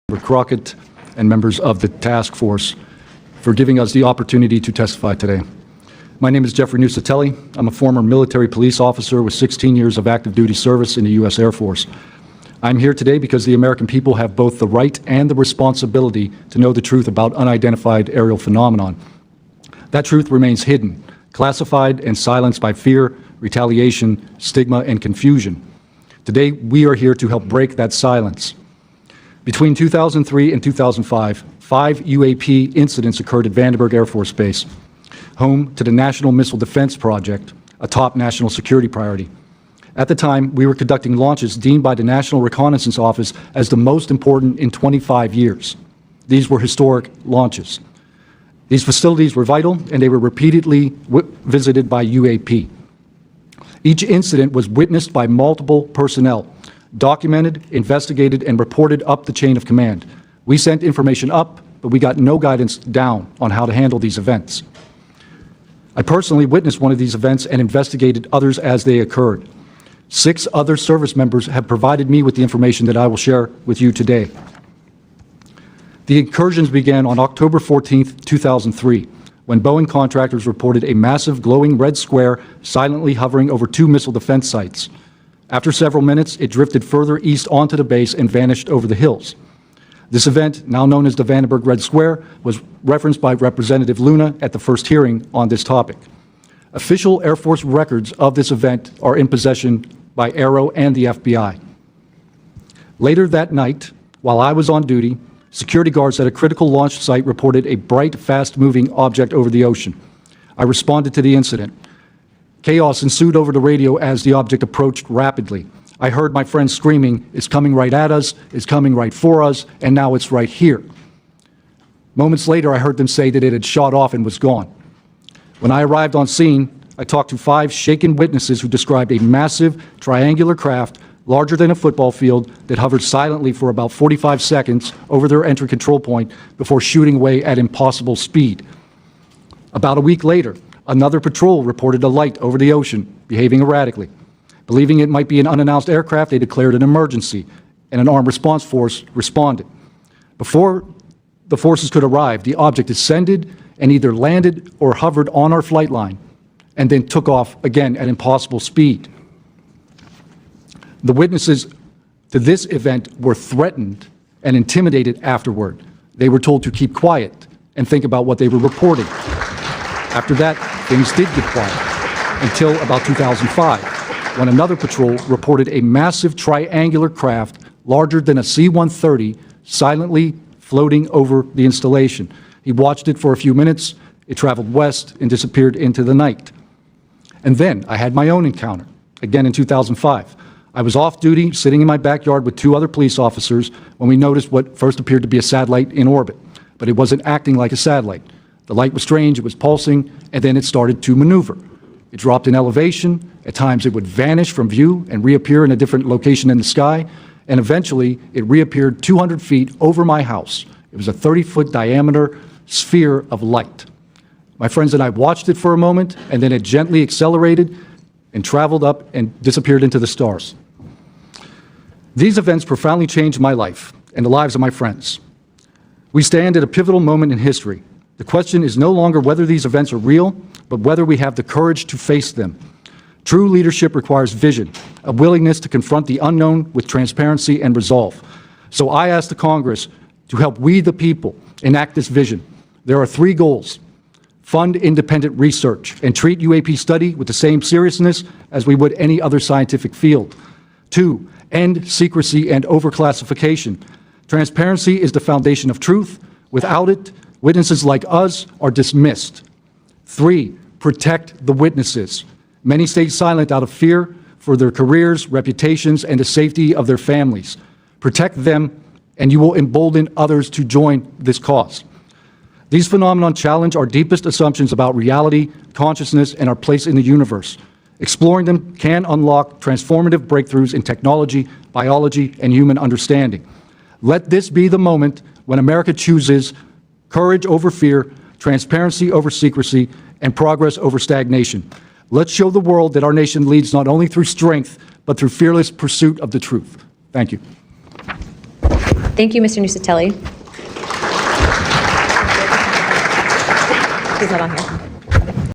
Member Crockett and members of the task force for giving us the opportunity to testify today. My name is Jeffrey Nuccetelli. I'm a former military police officer with 16 years of active duty service in the U.S. Air Force. I'm here today because the American people have both the right and the responsibility to know the truth about unidentified aerial phenomenon. That truth remains hidden, classified and silenced by fear, retaliation, stigma, and confusion. Today, we are here to help break that silence. Between 2003 and 2005, 5 UAP incidents occurred at Vandenberg Air Force Base, home to the National Missile Defense Project, a top national security priority. At the time, we were conducting launches deemed by the National Reconnaissance Office as the most important in 25 years. These were historic launches. These facilities were vital, and they were repeatedly visited by UAP. Each incident was witnessed by multiple personnel, documented, investigated, and reported up the chain of command. We sent information up, but we got no guidance down on how to handle these events. I personally witnessed one of these events and investigated others as they occurred. 6 other service members have provided me with the information that I will share with you today. The incursions began on October 14th, 2003, when Boeing contractors reported a massive glowing red square silently hovering over 2 missile defense sites. After several minutes, it drifted further east onto the base and vanished over the hills. This event, now known as the Vandenberg Red Square, was referenced by Representative Luna at the first hearing on this topic. Official Air Force records of this event are in possession by Aero and the FBI. Later that night, while I was on duty, security guards at a critical launch site reported a bright, fast-moving object over the ocean. I responded to the incident. Chaos ensued over the radio as the object approached rapidly. I heard my friends screaming, "It's coming right at us, it's coming right for us, and now it's right here." Moments later, I heard them say that it had shot off and was gone. When I arrived on scene, I talked to 5 shaken witnesses who described a massive triangular craft larger than a football field that hovered silently for about 45 seconds over their entry control point before shooting away at impossible speed. About a week later, another patrol reported a light over the ocean, behaving erratically. Believing it might be an unannounced aircraft, they declared an emergency, and an armed response force responded. Before the forces could arrive, the object descended and either landed or hovered on our flight line, and then took off again at impossible speed. The witnesses to this event were threatened and intimidated afterward. They were told to keep quiet and think about what they were reporting. After that, things did get quiet until about 2005, when another patrol reported a massive triangular craft larger than a C-130 silently floating over the installation. He watched it for a few minutes, it traveled west and disappeared into the night. And then I had my own encounter, again in 2005. I was off duty, sitting in my backyard with 2 other police officers when we noticed what first appeared to be a satellite in orbit, but it wasn't acting like a satellite. The light was strange, it was pulsing, and then it started to maneuver. It dropped in elevation, at times it would vanish from view and reappear in a different location in the sky, and eventually it reappeared 200 feet over my house. It was a 30-foot diameter sphere of light. My friends and I watched it for a moment, and then it gently accelerated and traveled up and disappeared into the stars. These events profoundly changed my life and the lives of my friends. We stand at a pivotal moment in history. The question is no longer whether these events are real, but whether we have the courage to face them. True leadership requires vision, a willingness to confront the unknown with transparency and resolve. So I ask the Congress to help we the people enact this vision. There are 3 goals. Fund independent research and treat UAP study with the same seriousness as we would any other scientific field. 2, end secrecy and overclassification. Transparency is the foundation of truth. Without it, witnesses like us are dismissed. 3, protect the witnesses. Many stay silent out of fear for their careers, reputations, and the safety of their families. Protect them, and you will embolden others to join this cause. These phenomena challenge our deepest assumptions about reality, consciousness, and our place in the universe. Exploring them can unlock transformative breakthroughs in technology, biology, and human understanding. Let this be the moment when America chooses courage over fear, transparency over secrecy, and progress over stagnation. Let's show the world that our nation leads not only through strength, but through fearless pursuit of the truth. Thank you. Thank you, Mr. Nuccetelli. Please hold on here.